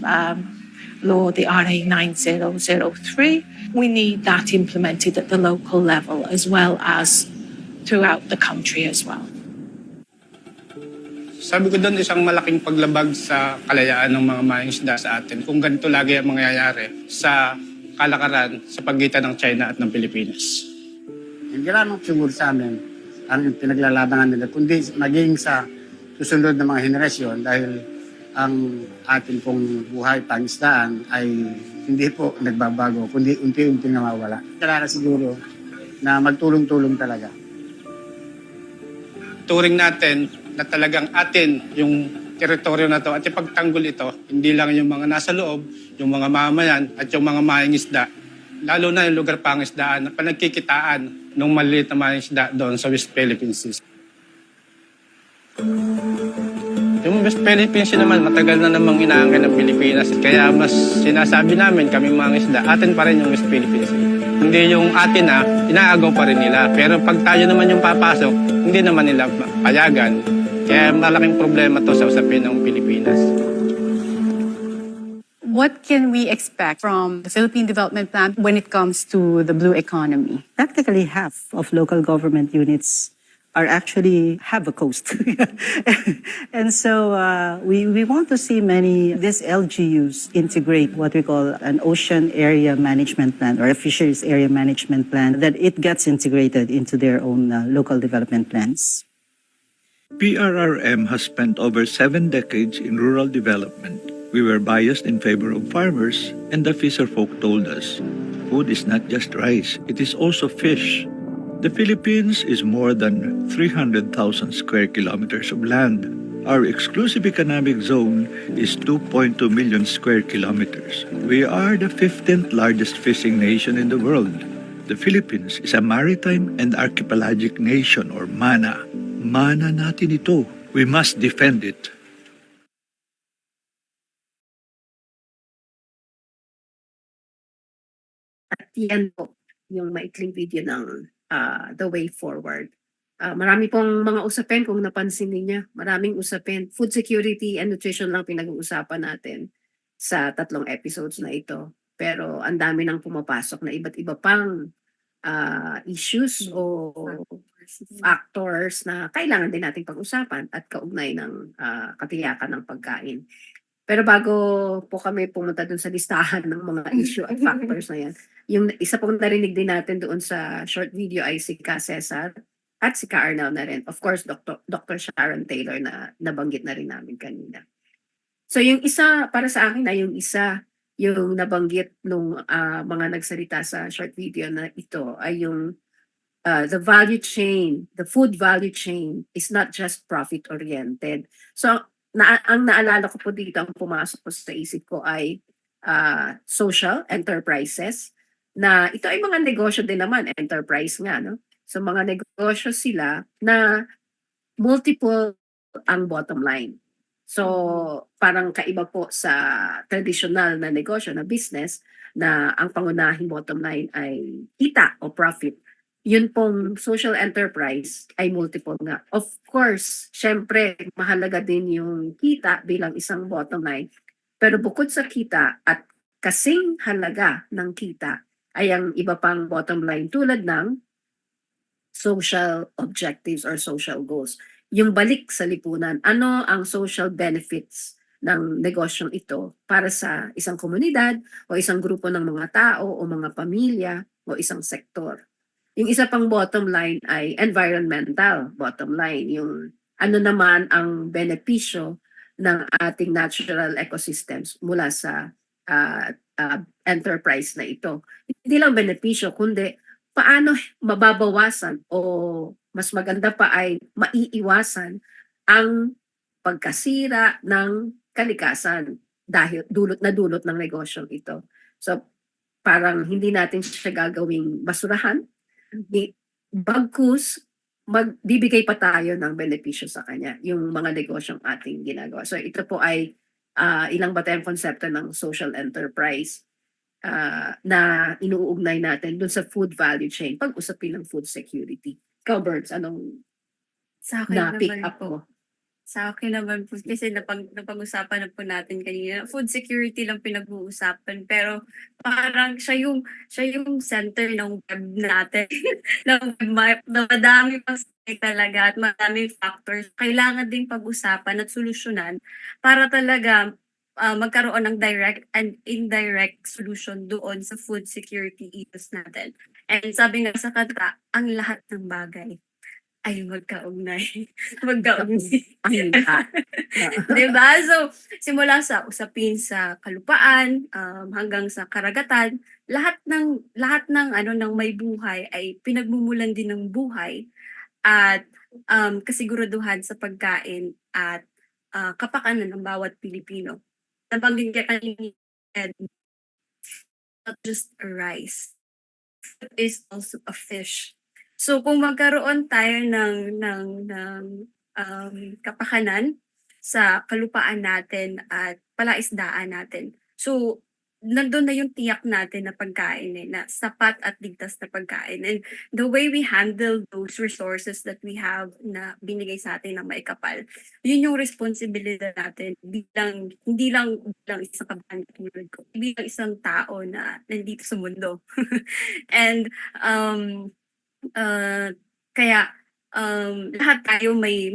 law, the RA 9003. We need that implemented at the local level as well as throughout the country as well. Sabi ko doon, isang malaking paglabag sa kalayaan ng mga mangingisda sa atin kung ganito lagi ang mangyayari sa kalakaran sa pagitan ng China at ng Pilipinas. Hindi lang siguro sa amin ang pinaglalabangan nila, kundi maging sa susunod na mga henerasyon dahil ang atin pong buhay pangisdaan ay hindi po nagbabago, kundi unti-unti nawawala. Kailangan siguro na magtulong-tulong talaga. Turing natin na talagang atin yung teritoryo na to at ipagtanggol ito, hindi lang yung mga nasa loob, yung mga mamayan at yung mga mangingisda, lalo na yung lugar pangisdaan na panagkikitaan ng maliit na mangingisda doon sa West Philippine Sea. Yung West Philippine Sea naman, matagal na namang inaangkin ng Pilipinas. Kaya mas sinasabi namin, kami mga isda, atin pa rin yung West Philippine Sea. Hindi yung atin inaagaw pa rin nila. Pero pag tayo naman yung papasok, hindi naman nila payagan. Kaya malaking problema to sa usapin ng Pilipinas. What can we expect from the Philippine Development Plan when it comes to the blue economy? Practically half of local government units are actually have a coast. And so we want to see many, these LGUs integrate what we call an ocean area management plan or a fisheries area management plan, that it gets integrated into their own local development plans. PRRM has spent over 7 decades in rural development. We were biased in favor of farmers, and the fisherfolk told us, food is not just rice, it is also fish. The Philippines is more than 300,000 square kilometers of land. Our exclusive economic zone is 2.2 million square kilometers. We are the 15th largest fishing nation in the world. The Philippines is a maritime and archipelagic nation, or MANA. Mana natin ito. We must defend it. At yan po yung maikling video ng The Way Forward. Marami pong mga usapin kung napansin niyo. Maraming usapin. Food security and nutrition lang pinag-uusapan natin sa 3 episodes na ito. Pero ang dami nang pumapasok na iba't iba pang issues o factors na kailangan din nating pag-usapan at kaugnay ng katiyakan ng pagkain. Pero bago po kami pumunta dun sa listahan ng mga issue at factors na yan, yung isa pong narinig din natin doon sa short video ay si Ka Cesar. at si Ka Arnao na rin. Of course, Dr. Sharon Taylor na nabanggit na rin namin kanina. So yung isa, para sa akin na yung isa, yung nabanggit nung mga nagsalita sa short video na ito ay yung the value chain, the food value chain is not just profit-oriented. So ang naalala ko po dito, ang pumasok po sa isip ko ay social enterprises na ito ay mga negosyo din naman, enterprise nga, no? So mga negosyo sila na multiple ang bottom line. So parang kaiba po sa traditional na negosyo na business na ang pangunahing bottom line ay kita o profit. Yun pong social enterprise ay multiple nga. Of course, syempre mahalaga din yung kita bilang isang bottom line. Pero bukod sa kita at kasing halaga ng kita ay ang iba pang bottom line tulad ng social objectives or social goals. Yung balik sa lipunan, ano ang social benefits ng negosyong ito para sa isang komunidad o isang grupo ng mga tao o mga pamilya o isang sektor. Yung isa pang bottom line ay environmental bottom line. Yung ano naman ang benepisyo ng ating natural ecosystems mula sa enterprise na ito. Hindi lang benepisyo, kundi paano mababawasan o mas maganda pa ay maiiwasan ang pagkasira ng kalikasan dahil dulot ng negosyong ito. So parang hindi natin siya gagawing basurahan, bagkus magbibigay pa tayo ng benepisyo sa kanya, yung mga negosyong ating ginagawa. So ito po ay ilang batayang konsepto ng social enterprise na inuugnay natin dun sa food value chain pag usapin ng food security. Ikaw, Berns, anong Sa akin na-pick naman up po. mo? Sa akin naman po, kasi napag-usapan na po natin kanina, food security lang pinag-uusapan, pero parang siya yung center ng web natin, ng web map, na madami pang talaga at maraming factors. Kailangan ding pag-usapan at solusyonan para talaga magkaroon ng direct and indirect solution doon sa food security issues natin. And sabi nga sa kanta, ang lahat ng bagay ay magkaugnay. Magkaugnay. Ang lahat. Diba? So, simula sa usapin sa kalupaan, hanggang sa karagatan, lahat ng ng may buhay ay pinagmumulan din ng buhay at kasiguraduhan sa pagkain at kapakanan ng bawat Pilipino. Nabanggit niya kanina, not just a rice, it is also a fish. So kung magkaroon tayo ng kapakanan sa kalupaan natin at palaisdaan natin. So nandun na yung tiyak natin na pagkain na sapat at ligtas na pagkain. And the way we handle those resources that we have na binigay sa atin ng maikapal, yun yung responsibility natin bilang, hindi lang bilang isang kabataan tulad ko, bilang isang tao na nandito sa mundo. And kaya lahat tayo may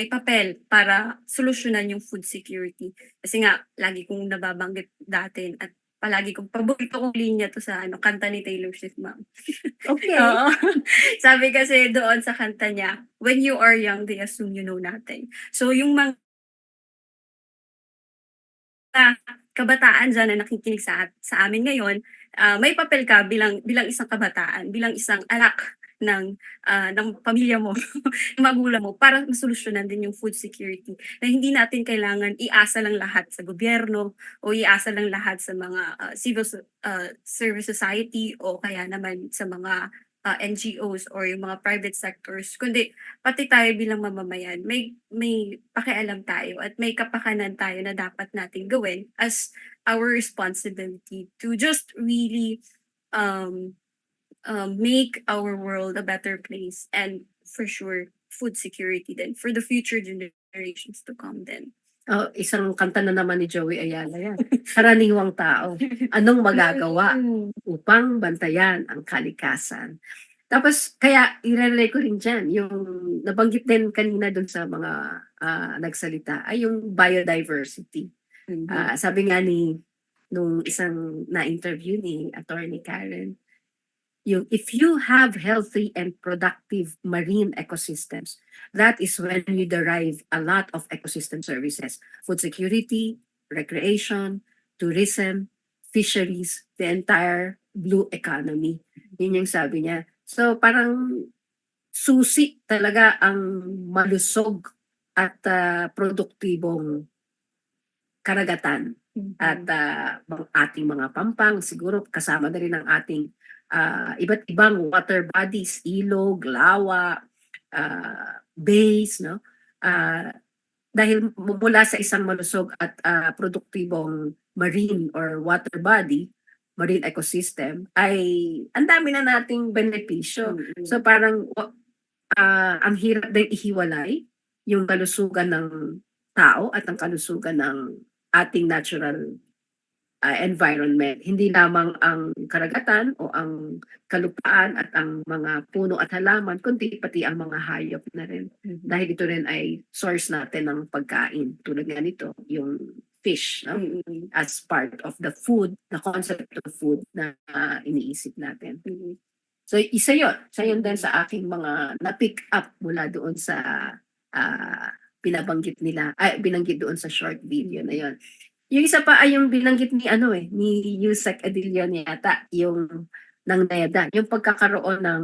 papel para solusyonan yung food security. Kasi nga lagi kong nababanggit dati at palagi kong paborito kong linya to sa kanta ni Taylor Swift, ma'am. Okay. Oo. Sabi kasi doon sa kanta niya, when you are young, they assume you know nothing. So yung mga kabataan dyan na nakikinig sa amin ngayon, may papel ka bilang isang kabataan, bilang isang anak ng pamilya mo, ng magulang mo, para masolusyonan din yung food security. Na hindi natin kailangan iasa lang lahat sa gobyerno o iasa lang lahat sa mga civil service society o kaya naman sa mga NGOs or yung mga private sectors, kundi pati tayo bilang mamamayan, may pakialam tayo at may kapakanan tayo na dapat nating gawin as our responsibility to just really make our world a better place, and for sure food security then for the future generations to come then. Isang kanta na naman ni Joey Ayala yan. Karaniwang tao, anong magagawa upang bantayan ang kalikasan? Tapos, kaya i-relay ko rin dyan, yung nabanggit din kanina dun sa mga nagsalita, ay yung biodiversity. Sabi nga nung isang na-interview ni Attorney Karen, if you have healthy and productive marine ecosystems, that is when you derive a lot of ecosystem services, food security, recreation, tourism, fisheries, the entire blue economy. Yun yung sabi niya. So parang susi talaga ang malusog at produktibong karagatan at ating mga pampang, siguro kasama na rin ang ating iba't ibang water bodies, ilog, lawa, bays, no? Dahil mula sa isang malusog at produktibong marine or water body, marine ecosystem, ay ang dami na nating benepisyo. So parang ang hirap din ihiwalay yung kalusugan ng tao at ang kalusugan ng ating natural environment. Hindi lamang ang karagatan o ang kalupaan at ang mga puno at halaman, kundi pati ang mga hayop na rin. Dahil ito rin ay source natin ng pagkain. Tulad nga nito, yung fish, no? As part of the food, the concept of food na iniisip natin. So isa yun. Isa yun din sa aking mga na-pick up mula doon sa binabanggit nila, binanggit doon sa short video na yun. Yung isa pa ay yung binanggit ni Yusek Adilion yata, yung ng NEDA, yung pagkakaroon ng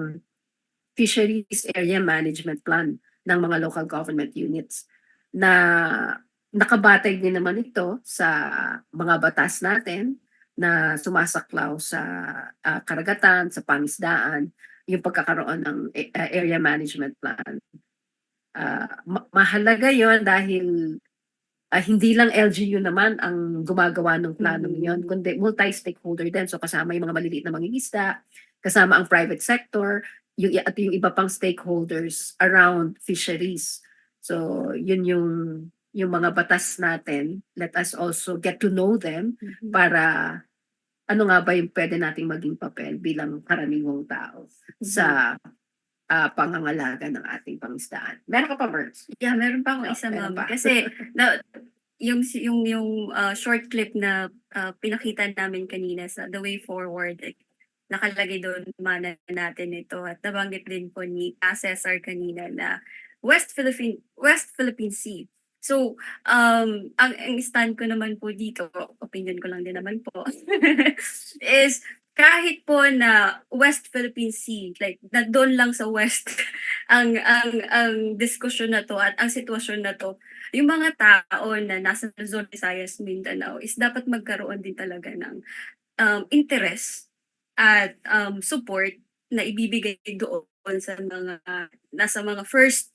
Fisheries Area Management Plan ng mga local government units na nakabatay din naman ito sa mga batas natin na sumasaklaw sa karagatan, sa pangisdaan, yung pagkakaroon ng area management plan. Mahalaga yon dahil hindi lang LGU naman ang gumagawa ng planong yon, kundi multi-stakeholder din. So kasama yung mga maliliit na mangingisda, kasama ang private sector, at yung iba pang stakeholders around fisheries. So yun yung mga batas natin. Let us also get to know them para ano nga ba yung pwede nating maging papel bilang karaniwang tao sa pangangalaga ng ating pangisdaan. Meron ka pa, Merz? Yeah, meron pa akong isa, Meron ma'am. pa. Kasi yung short clip na pinakita namin kanina sa The Way Forward, nakalagay doon mana natin ito at nabanggit din po ni Cesar kanina na West Philippine Sea. So, ang stand ko naman po dito, opinion ko lang din naman po, is kahit po na West Philippine Sea, like na doon lang sa West ang diskusyon na to at ang sitwasyon na to, yung mga tao na nasa Luzon, Visayas, Mindanao is dapat magkaroon din talaga ng interest at support na ibibigay doon sa mga nasa mga first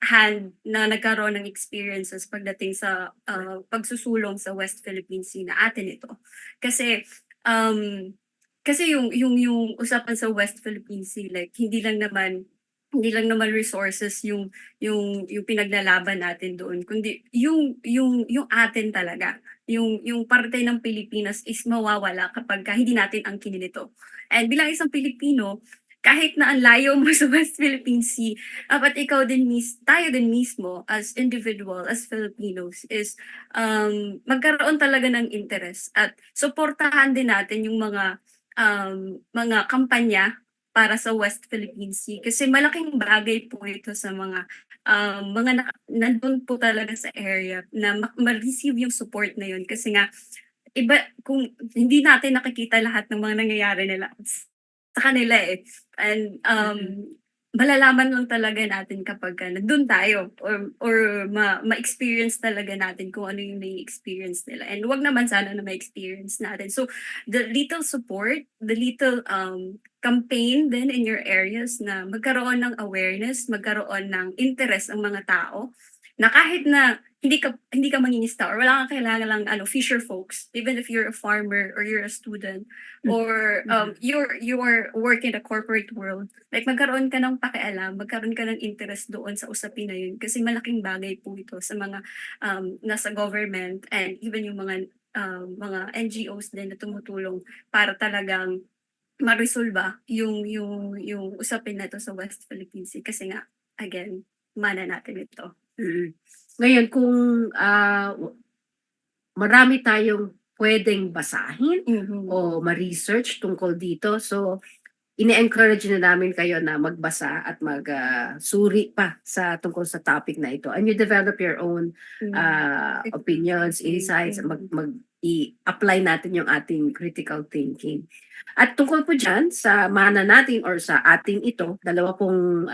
hand na nagkaroon ng experiences pagdating sa pagsusulong sa West Philippine Sea na atin ito. Kasi yung usapan sa West Philippine Sea, like hindi lang naman resources yung pinaglalaban natin doon, kundi yung atin talaga, yung parte ng Pilipinas is mawawala kapag hindi natin angkinin ito. And bilang isang Pilipino, kahit na ang layo mo sa West Philippine Sea, dapat tayo din mismo as individual, as Filipinos, is magkaroon talaga ng interest at suportahan din natin yung mga kampanya para sa West Philippine Sea. Kasi malaking bagay po ito sa mga nandun po talaga sa area na ma-receive yung support na yun. Kasi nga, iba, kung hindi natin nakikita lahat ng mga nangyayari nila sa kanila and malalaman lang talaga natin kapag nandun tayo or ma-experience talaga natin kung ano yung na-experience nila. And wag naman sana na ma-experience natin. So the little support, the little campaign then in your areas na magkaroon ng awareness, magkaroon ng interest ang mga tao na kahit na hindi ka mangingisda or wala kang kailangan lang fisher folks, even if you're a farmer or you're a student or you are working in the corporate world, like magkaroon ka ng pakialam, magkaroon ka ng interest doon sa usapin na yun kasi malaking bagay po ito sa mga nasa government and even yung mga NGOs din na tumutulong para talagang ma-resolve yung usapin na ito sa West Philippine Sea kasi nga again mana natin ito. Ngayon, kung marami tayong pwedeng basahin o ma-research tungkol dito, so ine-encourage na namin kayo na magbasa at magsuri pa sa tungkol sa topic na ito. And you develop your own opinions, insights, i-apply natin yung ating critical thinking. At tungkol po dyan, sa mana natin or sa ating ito, dalawa pong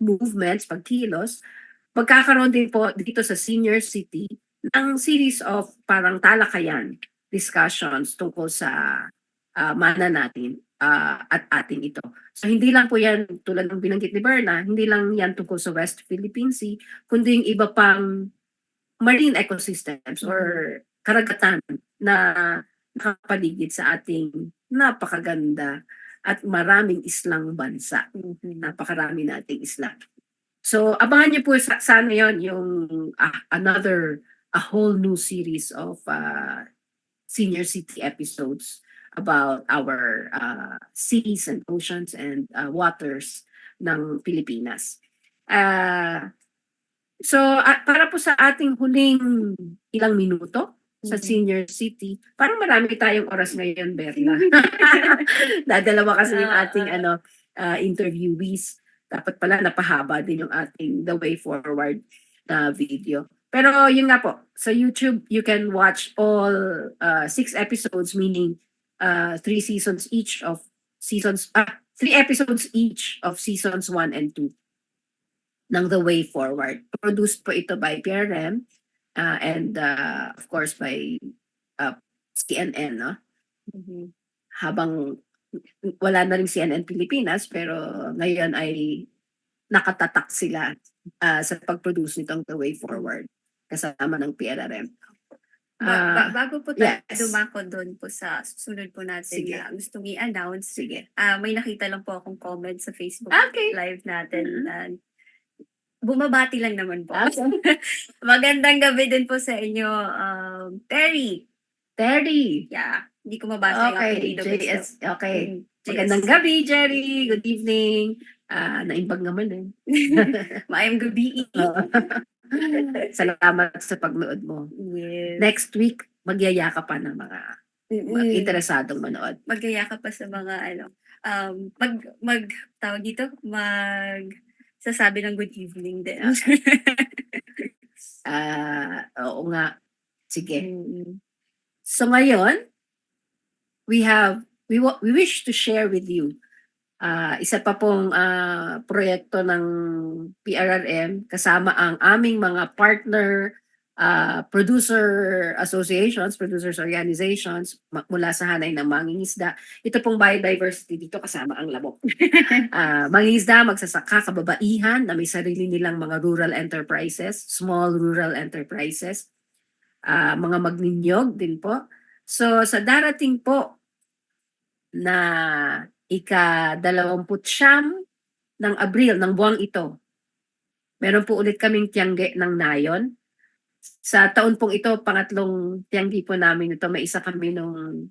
movements, pagkilos, magkakaroon din po dito sa Senior City ng series of parang talakayan, discussions tungkol sa mana natin at ating ito. So hindi lang po yan, tulad ng binanggit ni Berna, hindi lang yan tungkol sa West Philippine Sea, kundi yung iba pang marine ecosystems or karagatan na nakapaligid sa ating napakaganda at maraming islang bansa. Napakarami nating isla. So abangan niyo po sana yon yung a whole new series of Senior City episodes about our seas and oceans and waters ng Pilipinas. So para po sa ating huling ilang minuto sa Senior City, parang marami tayong oras ngayon, Berna. Dadalawa kasi yung ating interviewees. Dapat pala napahaba din yung ating The Way Forward na video. Pero yun nga po, sa YouTube, you can watch all 6 episodes, meaning 3 seasons each of seasons, 3 episodes each of seasons 1 and 2 ng The Way Forward. Produced po ito by PRM and of course by CNN, no? Habang wala na rin CNN Pilipinas, pero ngayon ay nakatatak sila sa pag-produce nitong The Way Forward kasama ng PRM. Bago po tayo yes. dumako doon po sa susunod po natin Sige. na gustong i-announce, Sige. may nakita lang po akong comment sa Facebook Okay. live natin. Bumabati lang naman po. Okay. Magandang gabi din po sa inyo, Terry. Terry. Yeah, hindi ko mabasa yung Okay, apelido. JS. Okay. JS. Magandang gabi, Jerry. Good evening. Naimbag naman eh. Maayong gabi. Salamat sa pagnood mo. Yes. Next week, magyaya ka pa ng mga interesadong manood. Magaya ka pa sa mga tawag dito, sasabi ng good evening din. Oo nga. Sige. So ngayon, we wish to share with you isa pa pong proyekto ng PRRM kasama ang aming mga partner producer associations, producers organizations mula sa hanay ng mangingisda. Ito pong biodiversity dito kasama ang lamok. Mangingisda, magsasaka, kababaihan na may sarili nilang mga rural enterprises, small rural enterprises, mga magninyog din po. So sa darating po na ika-29 ng Abril ng buwang ito, meron po ulit kaming tiyangge ng nayon. Sa taon pong ito, pangatlong tiyanggi po namin ito. May isa kami nung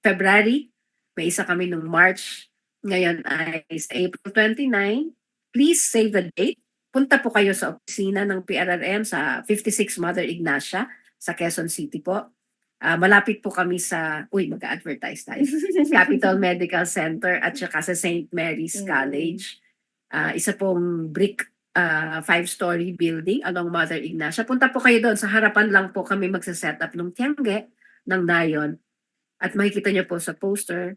February, may isa kami nung March. Ngayon ay April 29. Please save the date. Punta po kayo sa opisina ng PRRM sa 56 Mother Ignacia sa Quezon City po. Malapit po kami sa, mag-advertise tayo, Capital Medical Center at saka sa St. Mary's College. Isa pong brick 5-story building along Mother Ignacia. Punta po kayo doon. Sa harapan lang po kami magsa-set up ng tiyangge ng nayon. At makikita niyo po sa poster,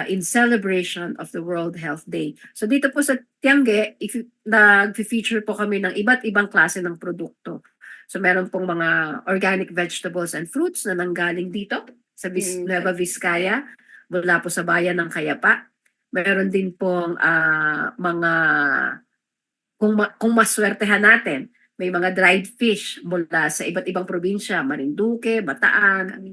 in celebration of the World Health Day. So dito po sa tiyangge, nag-feature po kami ng iba't ibang klase ng produkto. So meron pong mga organic vegetables and fruits na nanggaling dito sa Nueva Vizcaya, mula po sa bayan ng Kayapa. Meron din pong mga, kung maswertehan natin, may mga dried fish mula sa iba't ibang probinsya, Marinduque, Bataan,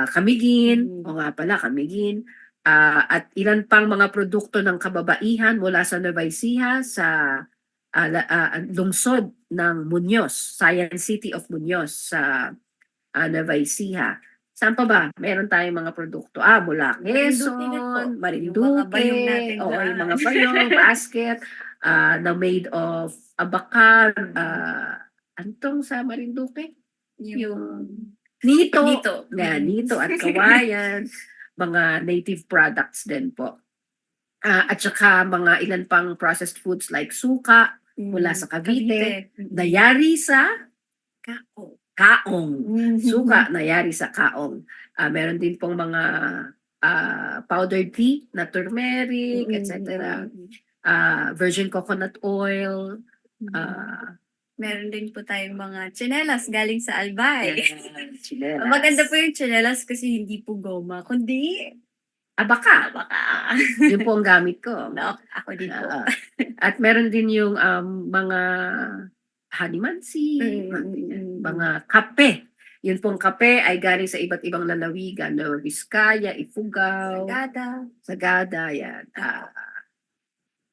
Camiguin, o nga pala, Camiguin, at ilan pang mga produkto ng kababaihan mula sa Nueva Ecija, sa lungsod ng Muñoz, Science City of Muñoz sa Nueva Ecija. Saan pa ba? Meron tayong mga produkto. Mula Quezon, Marinduque, yung mga bayong, basket, na made of abakar, antong sa Marinduque? Yung Nito. Nito at kawayan. mga native products din po. At saka mga ilan pang processed foods like suka mula sa Cavite, nayari sa kaong. Suka nayari sa kaong. Meron din pong mga powdered tea na turmeric, etc. Virgin coconut oil. Meron din po tayong mga tsinelas galing sa Albay. Chinelas. Maganda po yung tsinelas kasi hindi po goma, kundi Baka. baka. Yun po ang gamit ko. No, ako din po. At meron din yung mga hanimansi, Mm. mga kape. Yun pong kape ay galing sa iba't ibang lalawigan. Nueva Vizcaya, Ifugao, Sagada, yan.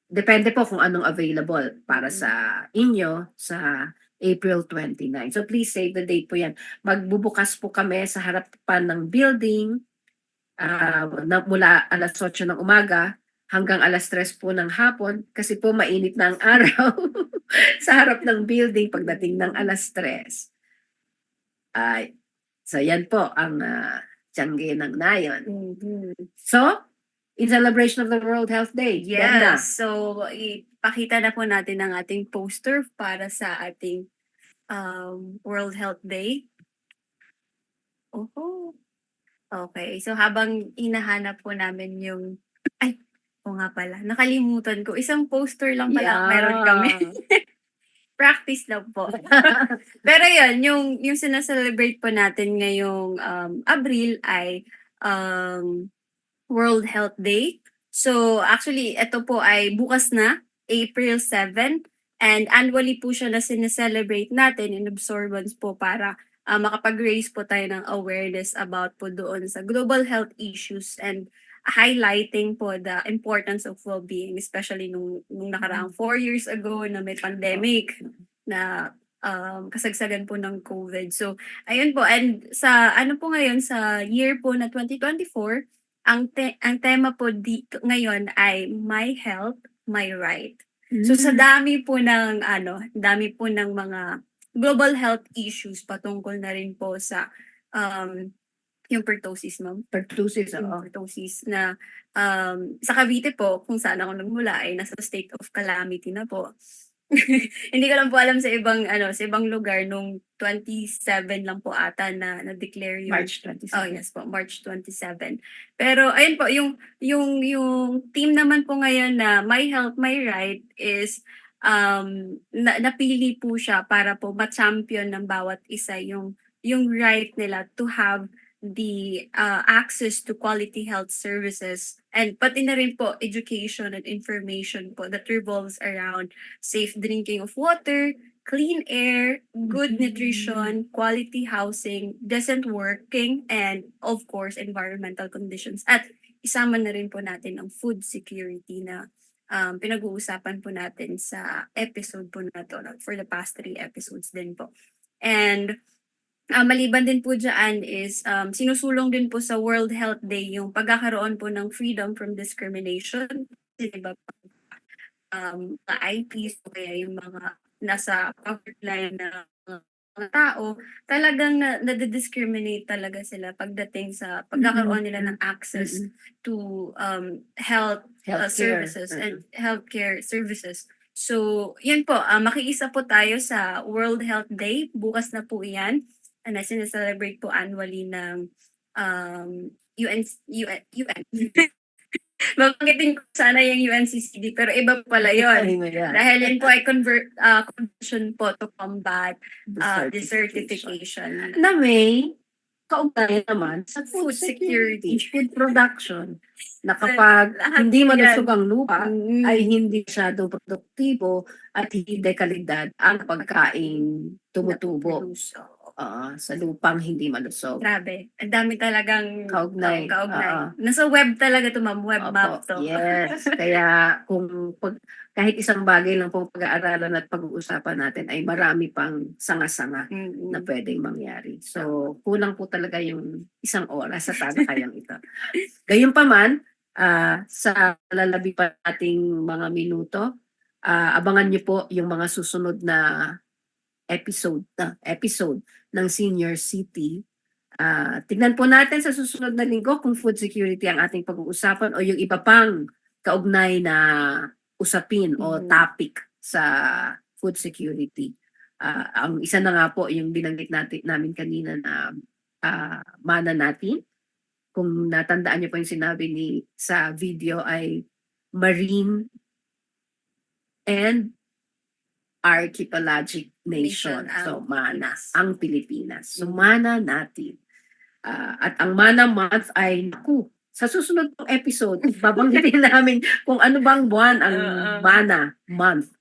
Depende po kung anong available para sa inyo sa April 29. So please save the date po yan. Magbubukas po kami sa harapan ng building mula alas 8 ng umaga hanggang alas 3 po ng hapon kasi po mainit na ang araw sa harap ng building pagdating ng alas 3. So yan po ang tiyangge ng nayon. So, in celebration of the World Health Day. Brenda. Yes. So, ipakita na po natin ang ating poster para sa ating World Health Day. Oho. Okay. So, habang hinahanap po namin yung... Ay, o nga pala. Nakalimutan ko. Isang poster lang pala meron kami. Practice lang po. Pero yun, yung sinaselebrate po natin ngayong Abril ay World Health Day. So actually, ito po ay bukas na, April 7. And annually po siya na sineselebrate natin in observance po para makapag-raise po tayo ng awareness about po doon sa global health issues and highlighting po the importance of well-being, especially nung nakaraang 4 years ago na may pandemic na kasagsagan po ng COVID. So, ayun po. And sa ano po ngayon, sa year po na 2024, ang tema po dito ngayon ay My Health, My Right. So sa dami po ng mga global health issues patungkol na rin po sa yung pertussis, ma'am. Pertussis, Yung pertussis na sa Cavite po, kung saan ako nagmula, ay nasa state of calamity na po. Hindi ko lang po alam sa ibang lugar nung 27 lang po ata na declare yung March 27. Oh yes po, March 27. Pero ayun po, yung team naman po ngayon na My Health, My Right is napili po siya para po ma-champion ng bawat isa yung right nila to have the access to quality health services and pati na rin po education and information po that revolves around safe drinking of water, clean air, good nutrition, quality housing, decent working, and of course, environmental conditions. At isama na rin po natin ang food security na pinag-uusapan po natin sa episode po na to for the past 3 episodes din po. And maliban din po dyan is sinusulong din po sa World Health Day yung pagkakaroon po ng freedom from discrimination. Diba? Mga IPs o kaya yung mga nasa poverty line na mga tao, talagang na-discriminate talaga sila pagdating sa pagkakaroon nila ng access to healthcare services and healthcare services. So, yun po, makiisa po tayo sa World Health Day. Bukas na po yan. Na sineselebrate po annually ng UN. Babanggitin ko sana yung UNCCD pero iba pala yun. Dahil yun po ay convention po to combat desertification. Na may kaugnayan naman sa Food security. food production. Na kapag hindi malusog ang lupa, ay hindi masyado produktibo at hindi kalidad ang pagkain tumutubo sa lupang hindi malusog. Grabe. Ang dami talagang Kaugnay. Nasa web talaga to, ma'am. Web map to. Yes. Kaya kahit isang bagay lang pong pag-aaralan at pag-uusapan natin ay marami pang sanga-sanga na pwedeng mangyari. So, kulang po talaga yung 1 oras sa talakayang ito. Gayunpaman, sa lalabi pa nating mga minuto, abangan niyo po yung mga susunod na episode ng Senior City Tignan po natin sa susunod na linggo kung food security ang ating pag-uusapan o yung iba pang kaugnay na usapin o topic sa food security. Ang isa na nga po yung binanggit namin kanina na mana natin. Kung natandaan niyo po yung sinabi sa video ay marine and archipelagic nation. Nation So, ang mana, Pilipinas. ang Pilipinas. So, mana natin. At ang mana month ay, sa susunod pong episode, babanggitin namin kung ano bang buwan ang mana month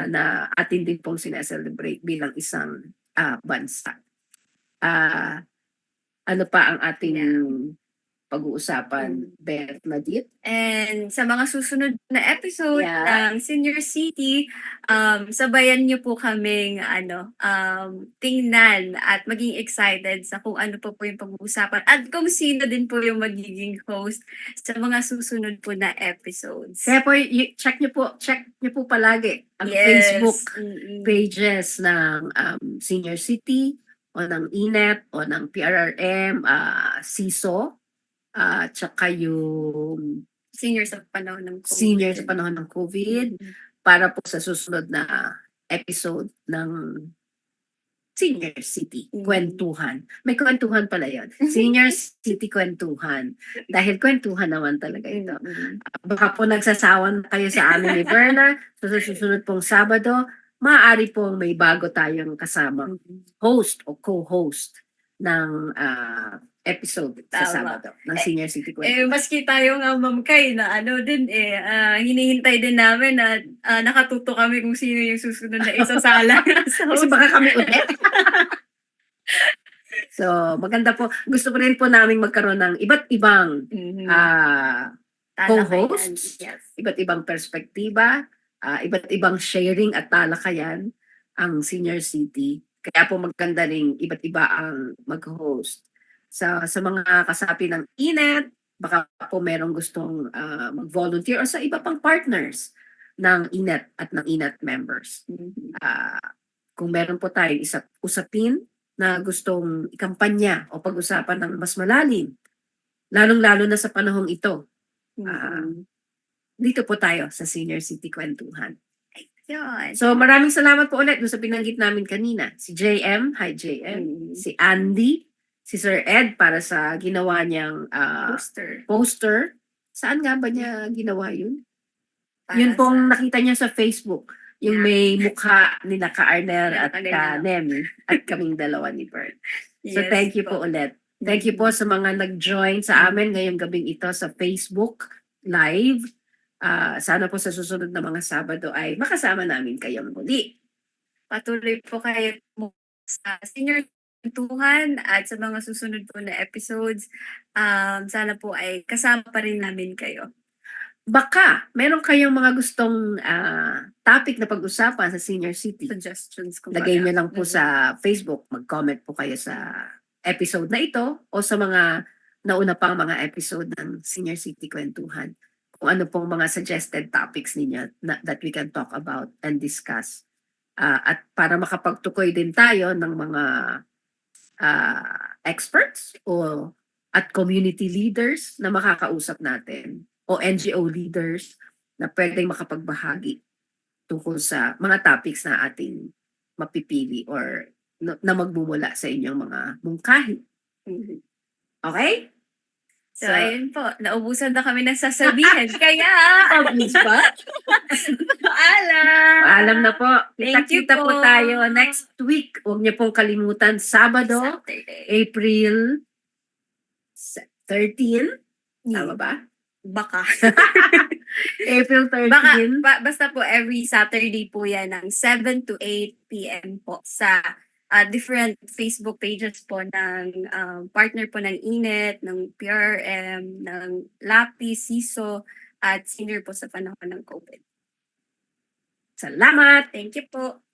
na atin din pong sineselebrate bilang isang bansa. Ano pa ang ating pag-uusapan, Beth Madit? And sa mga susunod na episode Yeah. ng Senior City, sabayan niyo po kaming tingnan at maging excited sa kung ano po yung pag-uusapan at kung sino din po yung magiging host sa mga susunod po na episodes. Kaya po, check niyo po palagi ang Facebook pages ng Senior City o ng INET o ng PRRM, CISO, tsaka yung Senior sa panahon ng COVID. senior sa panahon ng COVID para po sa susunod na episode ng Senior City Kwentuhan. May kwentuhan pala yun. Senior City Kwentuhan. Dahil kwentuhan naman talaga ito. Baka po nagsasawa na kayo sa amin ni Berna. So, sa susunod pong Sabado, maaari pong may bago tayong kasamang host o co-host ng episode sa Tama. Sabado ng Senior City Eh, Kwentuhan. maski tayo nga, Ma'am Kay, na hinihintay din namin na nakatuto kami kung sino yung susunod na isasala. Kasi baka kami ulit. So, maganda po. Gusto po rin po namin magkaroon ng iba't ibang co-hosts, Yes. iba't ibang perspektiba, iba't ibang sharing at talakayan ang Senior City. Kaya po maganda rin iba't iba ang mag-host. Sa mga kasapi ng INET, baka po merong gustong mag-volunteer o sa iba pang partners ng INET at ng INET members. Kung meron po tayong usapin na gustong ikampanya o pag-usapan ng mas malalim, lalong-lalo na sa panahong ito, dito po tayo sa Senior City Kwentuhan. Yun. So maraming salamat po ulit dun sa binanggit namin kanina. Si JM, hi JM, si Andy, si Sir Ed para sa ginawa niyang poster. Saan nga ba niya ginawa yun? Yun pong nakita niya sa Facebook. Yung may mukha ni Ka-Arnel at Ka-Nem at kaming dalawa ni Bert. So thank you po ulit. Thank you po sa mga nag-join sa amin ngayong gabing ito sa Facebook Live. Sana po sa susunod na mga Sabado ay makasama namin kayong muli. Patuloy po kayo sa Senior Kwentuhan at sa mga susunod po na episodes. Sana po ay kasama pa rin namin kayo. Baka meron kayong mga gustong topic na pag-usapan sa Senior City. Suggestions ko. Lagay nyo lang po sa Facebook. Mag-comment po kayo sa episode na ito o sa mga nauna pang mga episode ng Senior City Kwentuhan. Kung ano pong mga suggested topics ninyo that we can talk about and discuss. At para makapagtukoy din tayo ng mga experts at community leaders na makakausap natin o NGO leaders na pwedeng makapagbahagi tungkol sa mga topics na ating mapipili or na magbumula sa inyong mga mungkahi. Okay? So, ayun po. Naubusan na kami ng sasabihin. Kaya, Obvious ba? paalam! Paalam na po. Thank you Kita-kita po po. tayo next week. Huwag niyo pong kalimutan, Sabado, Saturday. April 13. Tama ba? Baka. April 13. Basta po every Saturday po yan ng 7 to 8 p.m. po sa different Facebook pages po ng partner po ng INET, ng PRM, ng LAPI, CISO, at senior po sa panahon ng COVID. Salamat! Thank you po.